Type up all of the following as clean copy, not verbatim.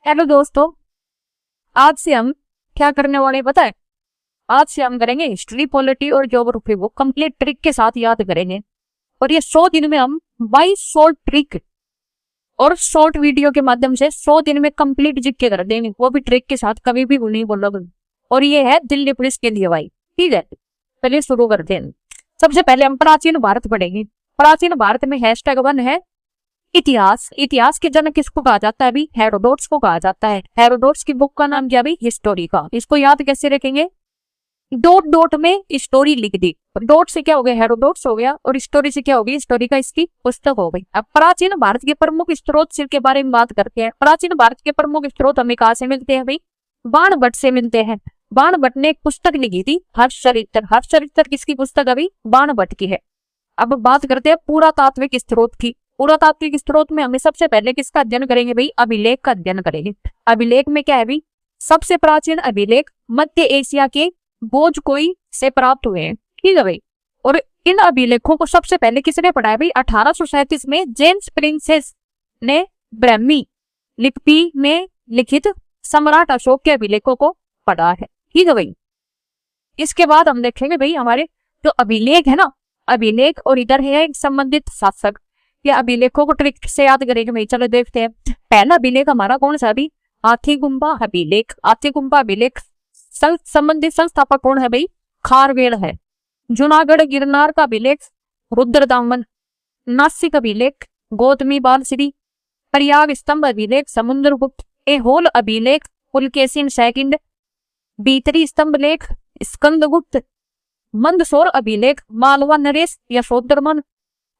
Hello दोस्तों, आज से हम क्या करने वाले हैं पता है? आज से हम करेंगे हिस्ट्री, पॉलिटी और ज्योग्राफी को कंप्लीट ट्रिक के साथ याद करेंगे। और ये 100 दिन में हम 22 शॉर्ट ट्रिक और शॉर्ट वीडियो के माध्यम से 100 दिन में कंप्लीट जीके कर देंगे, वो भी ट्रिक के साथ, कभी भी नहीं बोलोगे। और ये है दिल्ली पुलिस के लिए भाई, ठीक है। चलिए शुरू करते हैं। सबसे पहले हम प्राचीन भारत पढ़ेंगे। प्राचीन भारत में #1 है इतिहास। इतिहास के जनक किसको कहा जाता है? अभी हेरोडोट्स को कहा जाता है। हेरोडोट्स की बुक का नाम क्या? अभी हिस्टोरी का। इसको याद कैसे रखेंगे? डॉट डॉट में स्टोरी लिख दी। डॉट से क्या हो गया? हेरोडोट्स हो गया। और स्टोरी से क्या होगी? हिस्टोरी का इसकी पुस्तक हो गई। अब प्राचीन भारत के प्रमुख स्त्रोत के बारे में बात करते हैं। प्राचीन भारत के प्रमुख स्त्रोत हमें कहाँ से मिलते हैं भाई? बाणभट्ट से मिलते हैं। बाणभट्ट ने एक पुस्तक लिखी थी, हर्षचरित्र। हर्षचरित्र किसकी पुस्तक? अभी बाणभट्ट की है। अब बात करते हैं पुरातात्विक स्त्रोत की। पुरातात्विक स्त्रोत में हमें सबसे पहले किसका अध्ययन करेंगे भाई? अभिलेख का अध्ययन करेंगे। अभिलेख में क्या है भाई? सबसे प्राचीन अभिलेख मध्य एशिया के भोजकोई से प्राप्त हुए हैं, ठीक है भाई। और इन अभिलेखों को सबसे पहले किसने पढ़ा है भाई? 1837 में जेम्स प्रिंसेस ने ब्राह्मी लिपि में लिखित सम्राट अशोक के अभिलेखों को पढ़ा है, ठीक है भाई। इसके बाद हम देखेंगे भाई हमारे जो अभिलेख है ना, अभिलेख और इधर है एक संबंधित शासक। या अभिलेखों को ट्रिक से याद करेंगे भाई। चलो देखते हैं। पहला अभिलेख हमारा कौन सा? अभी हाथीगुम्बा अभिलेख। हाथीगुम्बा अभिलेख संबंधित संस्थापक कौन है भाई? खारवेल है। जूनागढ़ गिरनार का अभिलेख रुद्रदामन। नासिक अभिलेख गौतमी बालश्री। प्रयाग स्तंभ अभिलेख समुद्रगुप्त। ऐहोल अभिलेख पुलकेशिन सेकंड। भीतरी स्तंभ लेख स्कंदगुप्त। मंदसौर अभिलेख मालवा नरेश यशोधर्मन।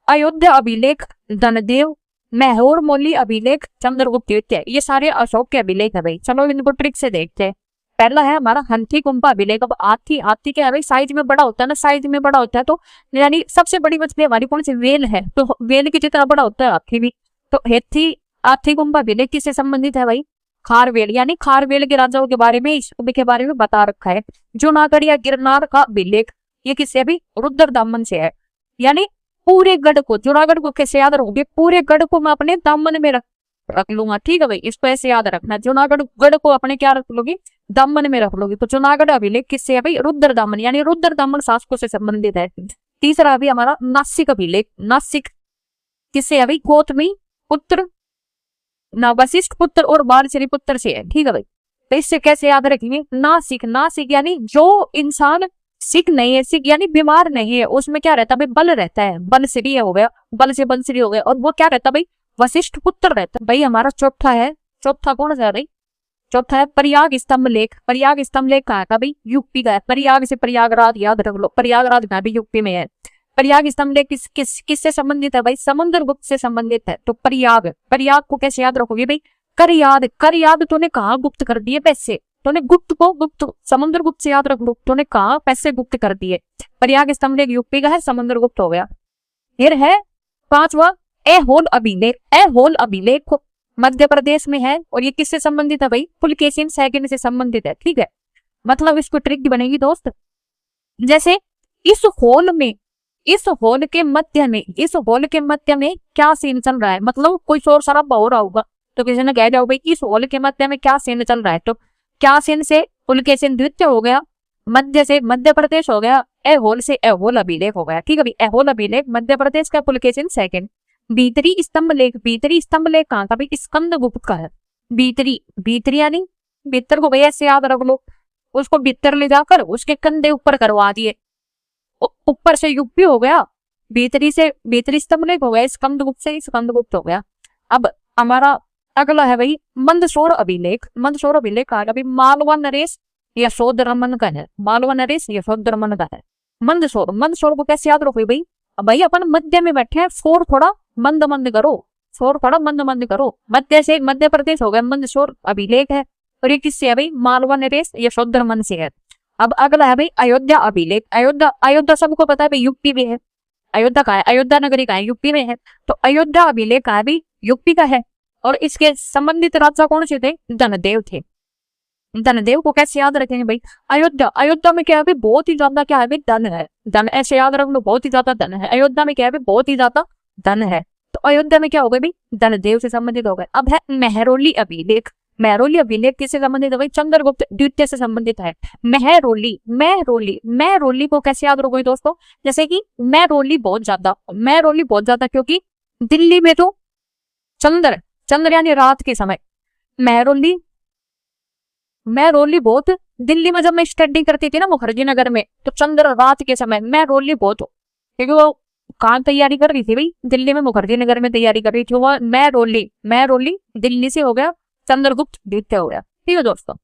अयोध्या अभिलेख धनदेव। मैहौर मौली अभिलेख चंद्रगुप्त द्वितीय। ये सारे अशोक के अभिलेख है भाई। चलो इनको ट्रिक से देखते हैं। पहला है हमारा हाथीगुम्बा अभिलेख। अब हाथी क्या है भाई? साइज में बड़ा होता है ना, साइज में बड़ा होता है। तो यानी सबसे बड़ी मछली हमारी कौन सी? वेल है। तो वेल की जितना बड़ा होता है हाथी भी। तो हाथीगुम्बा अभिलेख किससे संबंधित है भाई? खारवेल, यानी खारवेल के राजाओं के बारे में, इस के बारे में बता रखा है। जूनागढ़ या गिरनार का अभिलेख ये किससे? अभी रुद्रदामन से है। यानी पूरे गढ़ को, जूनागढ़ को कैसे याद रखोगे? पूरे गढ़ को मैं अपने दामन में रख लूंगा, ठीक है भाई। इसको ऐसे याद रखना। जूनागढ़ गढ़ को अपने क्या रख लोगे? दामन में रख लोगे। तो जूनागढ़ अभिलेख किससे है भाई? रुद्रदामन, यानी रुद्रदामन शासकों से संबंधित है। तीसरा अभी हमारा नासिक अभिलेख। नासिक किससे है भाई? गौतमी पुत्र ना वशिष्ठ पुत्र और बालश्री पुत्र से है, ठीक है भाई। तो इससे कैसे याद रखेंगे? नासिक। नासिक यानी जो इंसान सिक नहीं है, सिक यानी बीमार नहीं है, उसमें क्या रहता है भाई? बल रहता है। बलश्री हो गया, बल से बलश्री हो गया। और वो क्या रहता है भाई? वशिष्ठ पुत्र रहता है भाई। हमारा चौथा है, चौथा कौन सा है भाई? चौथा है प्रयाग स्तंभ लेख। प्रयाग स्तंभ लेख कहाँ का भाई? यूपी का है। प्रयाग से प्रयागराज याद रख लो। प्रयागराज कहाँ भी? यूपी में है। प्रयाग स्तंभ लेख किससे संबंधित है भाई? समुद्रगुप्त से संबंधित है। तो प्रयाग को कैसे याद रखोगे भाई? कर याद तूने कहा गुप्त कर दिए पैसे? तूने गुप्त को गुप्त समुद्रगुप्त से याद रख लो। तूने कहा पैसे गुप्त कर दिए। प्रयाग स्तंभ लेख यूपी का है, समुद्रगुप्त हो गया। फिर है पांचवा ऐहोल अभिलेख। ऐहोल अभिलेख मध्य प्रदेश में है। और ये किससे संबंधित है भाई? पुलकेशिन सेकंड से संबंधित है, ठीक है। मतलब इसको ट्रिक बनेगी दोस्त। जैसे इस हॉल के मध्य में क्या सीन चल रहा है? मतलब कोई शोर शराबा हो रहा होगा, तो किसी ने कह जाओ भाई इस हॉल के मध्य में क्या सीन चल रहा है? तो क्या सीन से पुलकेशिन द्वितीय हो गया, मध्य से मध्य प्रदेश हो गया, ऐहोल से ऐहोल अभिलेख हो गया, ठीक है भाई। ऐहोल अभिलेख मध्य प्रदेश का, पुलकेशिन सेकंड। भीतरी स्तंभ लेख कहाँ का भाई? स्कंदगुप्त का है। भीतरी यानी भीतर को भाई ऐसे याद रख लो। उसको भीतर ले जाकर उसके कंधे ऊपर करवा दिए, ऊपर से यूपी हो गया। भीतरी स्तंभ लेख हो गया, स्कंदगुप्त से स्कंदगुप्त हो गया। अब हमारा अगला है भाई मंदसौर अभिलेख। मंदसौर अभिलेख कहा भाई? मालवा नरेश यशोधर्मन का है। मालवा नरेश यशोधर्मन का है मंदसौर को कैसे याद रखो भाई? भाई अपन मध्य में बैठे हैं, शोर थोड़ा मंद मंद करो। मध्य से मध्य प्रदेश हो गया, मंदसौर अभिलेख है। और ये किससे है भाई? मालवा नरेश यशोधर्मन से है। अब अगला है भाई अयोध्या अभिलेख। अयोध्या सबको पता है भाई, यूपी में है। अयोध्या का है, अयोध्या नगरी का है, यूपी में है। तो अयोध्या अभिलेख का है भाई? यूपी का है। और इसके संबंधित राजा कौन से थे? धनदेव थे। धनदेव को कैसे याद रखेंगे भाई? अयोध्या में क्या है? बहुत ही ज्यादा क्या है? धन है। धन ऐसे याद रख लो, बहुत ही ज्यादा धन है अयोध्या में। क्या है? बहुत ही ज्यादा धन है। तो अयोध्या में क्या हो गया भाई? धनदेव से संबंधित हो गए। अब है मेहरौली अभिलेख। मेहरौली अभिलेख किससे संबंधित है भाई? चंद्रगुप्त द्वितीय से संबंधित है। मेहरौली, मेहरौली, मेहरौली को कैसे याद रखोगे दोस्तों? जैसे कि मेहरौली बहुत ज्यादा क्योंकि दिल्ली में तो चंद्र, चंद्र यानी रात के समय, मेहरौली, मेहरौली बहुत, दिल्ली में जब मैं स्टडी करती थी ना मुखर्जी नगर में, तो चंद्र रात के समय मेहरौली बहुत हो, क्योंकि वो कहाँ तैयारी कर रही थी भाई? दिल्ली में मुखर्जी नगर में तैयारी कर रही थी वो। मेहरौली, मेहरौली दिल्ली से हो गया, चंद्रगुप्त द्वितीय हो गया। ठीक है दोस्तों।